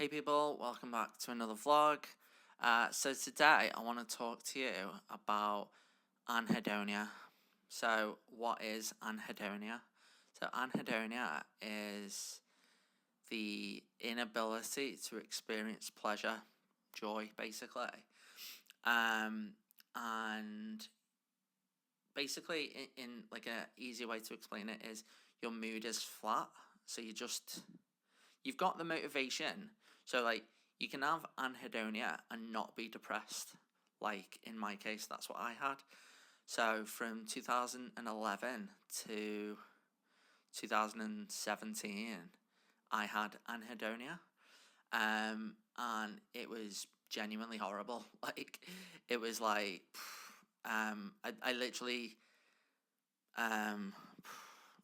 Hey people, welcome back to another vlog. So today I want to talk to you about anhedonia. So what is anhedonia? So anhedonia is the inability to experience pleasure, joy basically. And basically in like an easy way to explain it is your mood is flat. So you've got the motivation. So like you can have anhedonia and not be depressed. Like in my case, that's what I had. So from 2011 to 2017, I had anhedonia. And it was genuinely horrible. Like it was like I literally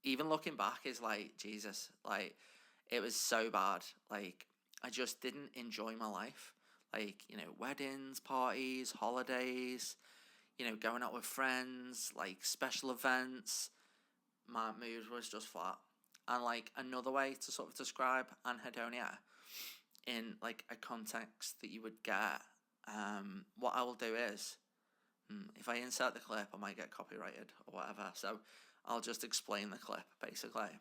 even looking back is like Jesus, like it was so bad. Like I just didn't enjoy my life. Like, weddings, parties, holidays, going out with friends, like special events. My mood was just flat. And like another way to sort of describe anhedonia in like a context that you would get, what I will do is, if I insert the clip, I might get copyrighted or whatever. So I'll just explain the clip, basically.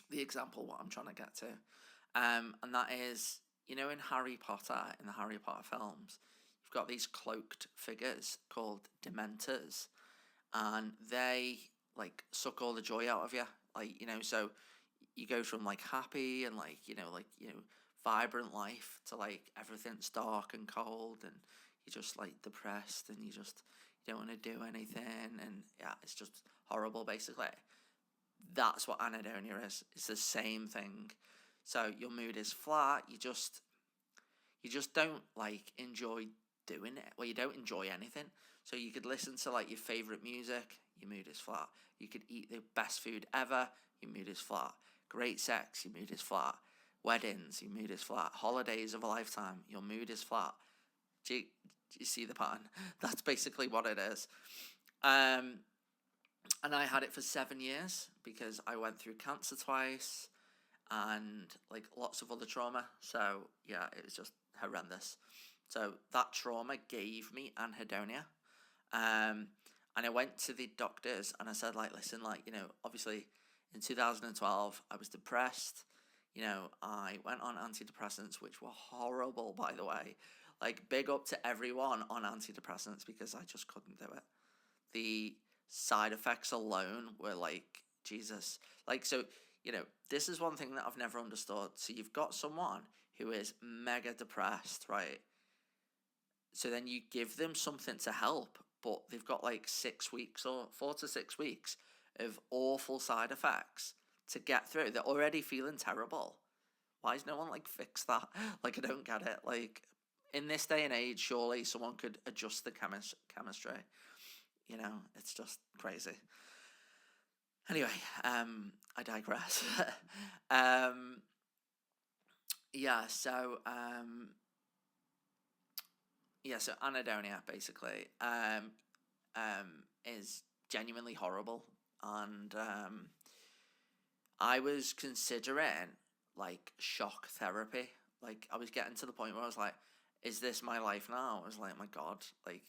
The example, what I'm trying to get to. And that is, in Harry Potter, in the Harry Potter films, you've got these cloaked figures called Dementors. And they, like, suck all the joy out of you. Like, so you go from, like, happy and, vibrant life to, like, everything's dark and cold and you're just, like, depressed and you don't want to do anything. And, yeah, it's just horrible, basically. That's what anhedonia is. It's the same thing. So your mood is flat. You just don't like enjoy doing it. Well, you don't enjoy anything. So you could listen to like your favorite music. Your mood is flat. You could eat the best food ever. Your mood is flat. Great sex. Your mood is flat. Weddings. Your mood is flat. Holidays of a lifetime. Your mood is flat. Do you see the pattern? That's basically what it is. And I had it for 7 years because I went through cancer twice and like lots of other trauma. So yeah, it was just horrendous. So that trauma gave me anhedonia. And I went to the doctors and I said, like, listen, like, obviously in 2012, I was depressed. I went on antidepressants, which were horrible, by the way. Like, big up to everyone on antidepressants because I just couldn't do it. The side effects alone were like, Jesus. Like, so, this is one thing that I've never understood. So you've got someone who is mega depressed, right? So then you give them something to help, but they've got like 6 weeks or 4 to 6 weeks of awful side effects to get through. They're already feeling terrible. Why is no one like fix that? Like, I don't get it. Like, in this day and age, surely someone could adjust the chemistry. It's just crazy. Anyway, I digress. Yeah, so so anhedonia basically is genuinely horrible, and I was considering like shock therapy. Like I was getting to the point where I was like, is this my life now? I was like, oh my God, like,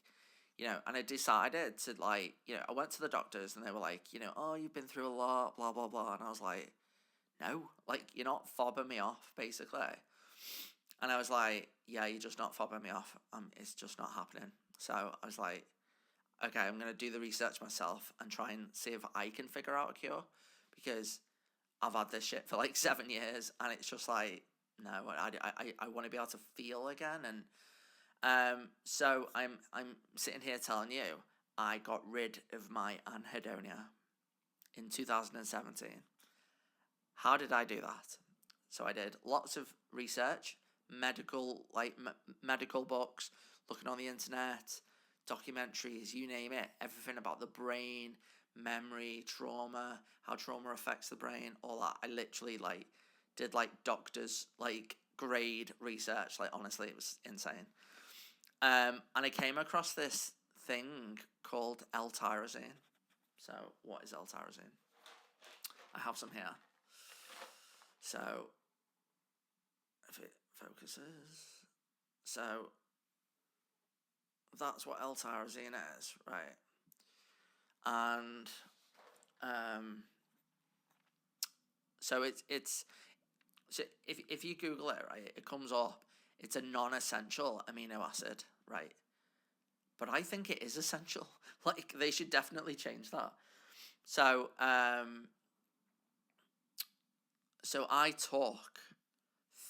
and I decided to like, I went to the doctors and they were like, oh, you've been through a lot, blah, blah, blah. And I was like, no, like, you're not fobbing me off, basically. And I was like, yeah, you're just not fobbing me off. It's just not happening. So I was like, okay, I'm going to do the research myself and try and see if I can figure out a cure, because I've had this shit for like 7 years and it's just like, no, I want to be able to feel again. And so I'm sitting here telling you I got rid of my anhedonia in 2017. How did I do that? So I did lots of research, medical books, looking on the internet, documentaries, you name it, everything about the brain, memory, trauma, how trauma affects the brain, all that. I literally like did like doctors like grade research. Like honestly, it was insane. And I came across this thing called L-Tyrosine. So what is L-Tyrosine? I have some here. So focuses. So that's what L-Tyrosine is, right? And so it's so if you Google it, right, it comes up. It's a non-essential amino acid, right? But I think it is essential. Like, they should definitely change that. So so I took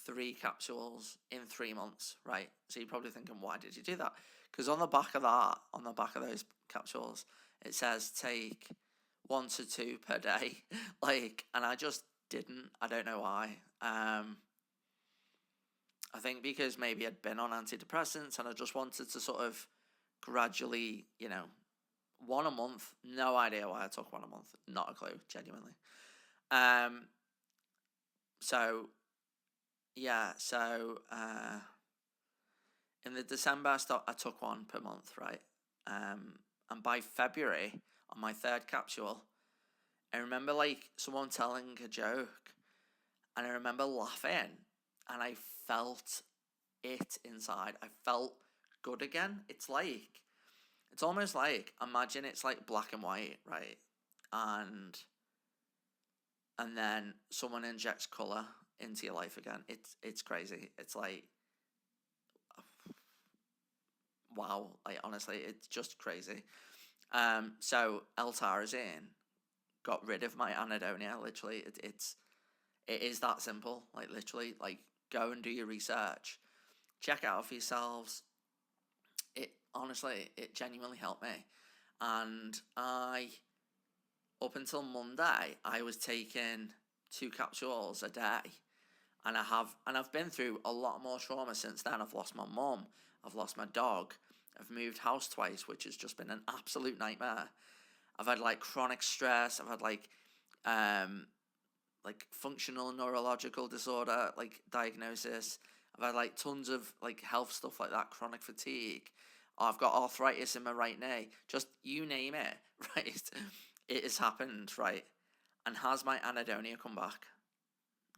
3 capsules in 3 months, right? So you're probably thinking, why did you do that? Because on the back of those capsules, it says take 1 to 2 per day. Like, and I just didn't. I don't know why. I think because maybe I'd been on antidepressants and I just wanted to sort of gradually, 1 a month. No idea why I took 1 a month. Not a clue, genuinely. So in the December I took 1 per month, right? And by February, on my 3rd capsule, I remember like someone telling a joke, and I remember laughing, and I felt it inside. I felt good again. It's almost like, imagine it's like black and white, right? And then someone injects color into your life again. It's crazy. It's like, wow. Like, honestly, it's just crazy. So L-Tyrosine got rid of my anhedonia. Literally, it is that simple. Like, literally, like, go and do your research, check it out for yourselves. It genuinely helped me. And up until Monday, I was taking 2 capsules a day, and I've been through a lot more trauma since then. I've lost my mum, I've lost my dog, I've moved house twice, which has just been an absolute nightmare. I've had like chronic stress. I've had like functional neurological disorder like diagnosis. I've had like tons of like health stuff like that, chronic fatigue. I've got arthritis in my right knee. Just you name it, right? It has happened, right? And has my anhedonia come back?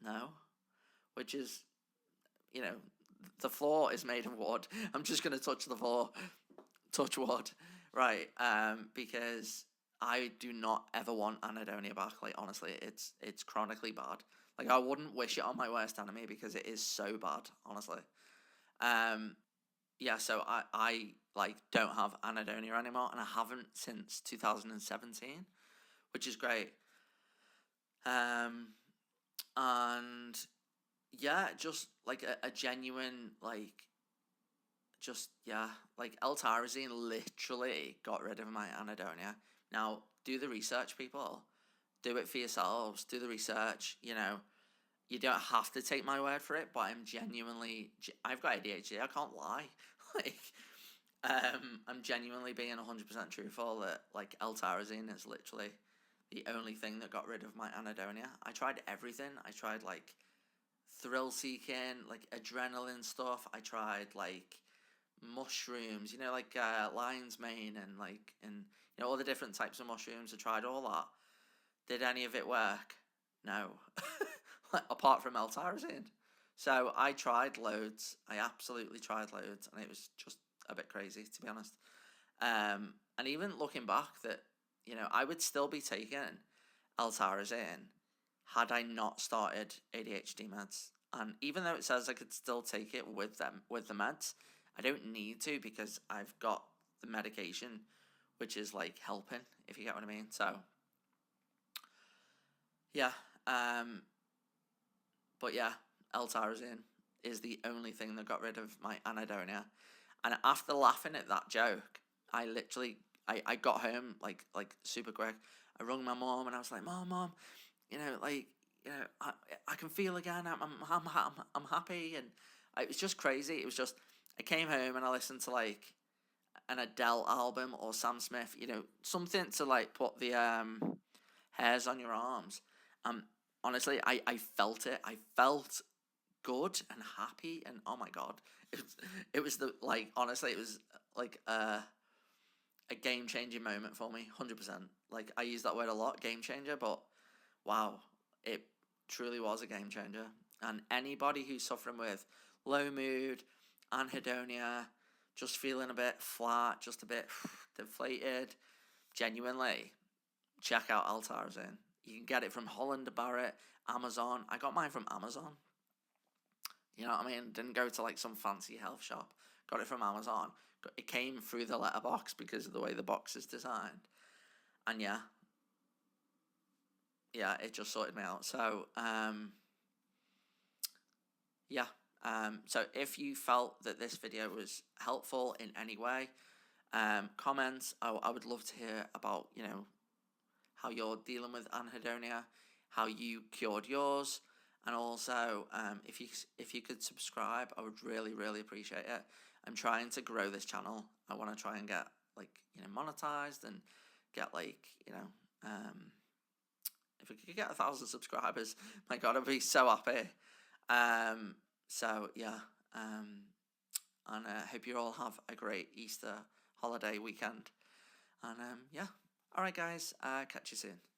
No. Which is, the floor is made of wood. I'm just going to touch the floor. Touch wood, right? Because I do not ever want anhedonia back. Like, honestly, it's chronically bad. Like, I wouldn't wish it on my worst enemy because it is so bad, honestly. So I like don't have anhedonia anymore, and I haven't since 2017, which is great. And yeah, just like a genuine like L-Tyrosine literally got rid of my anhedonia. Now, do the research, people. Do it for yourselves. Do the research. You don't have to take my word for it, but I've got ADHD. I can't lie. Like, I'm genuinely being 100% truthful that like L-Tyrosine is literally the only thing that got rid of my anhedonia. I tried everything. I tried like thrill-seeking, like adrenaline stuff. I tried like mushrooms, like lion's mane and all the different types of mushrooms. I tried all that. Did any of it work? No. Apart from L-Tyrosine. So I tried loads. I absolutely tried loads, and it was just a bit crazy, to be honest. And even looking back, that I would still be taking L-Tyrosine had I not started ADHD meds. And even though it says I could still take it with the meds, I don't need to, because I've got the medication, which is like helping, if you get what I mean. So yeah, but yeah, L-Tyrosine is the only thing that got rid of my anhedonia. And after laughing at that joke, I literally I got home like super quick. I rung my mom and I was like, Mom, I can feel again. I'm happy, and it was just crazy. It was just, I came home and I listened to like an Adele album or Sam Smith, something to like put the hairs on your arms. Honestly, I felt it. I felt good and happy, and oh my god, it was the like honestly, it was like a game changing moment for me, 100%. Like, I use that word a lot, game changer, but wow, it truly was a game changer. And anybody who's suffering with low mood, anhedonia, just feeling a bit flat, just a bit deflated, genuinely, check out L-Tyrosine. You can get it from Holland & Barrett, Amazon. I got mine from Amazon. You know what I mean? Didn't go to like some fancy health shop. Got it from Amazon. It came through the letterbox because of the way the box is designed. And yeah, it just sorted me out. So, yeah. So if you felt that this video was helpful in any way, comments. I would love to hear about, how you're dealing with anhedonia, how you cured yours, and also if you could subscribe, I would really, really appreciate it. I'm trying to grow this channel. I want to try and get monetized and get if we could get 1,000 subscribers, my God, I'd be so happy. So yeah, and I hope you all have a great Easter holiday weekend. And yeah, all right, guys, catch you soon.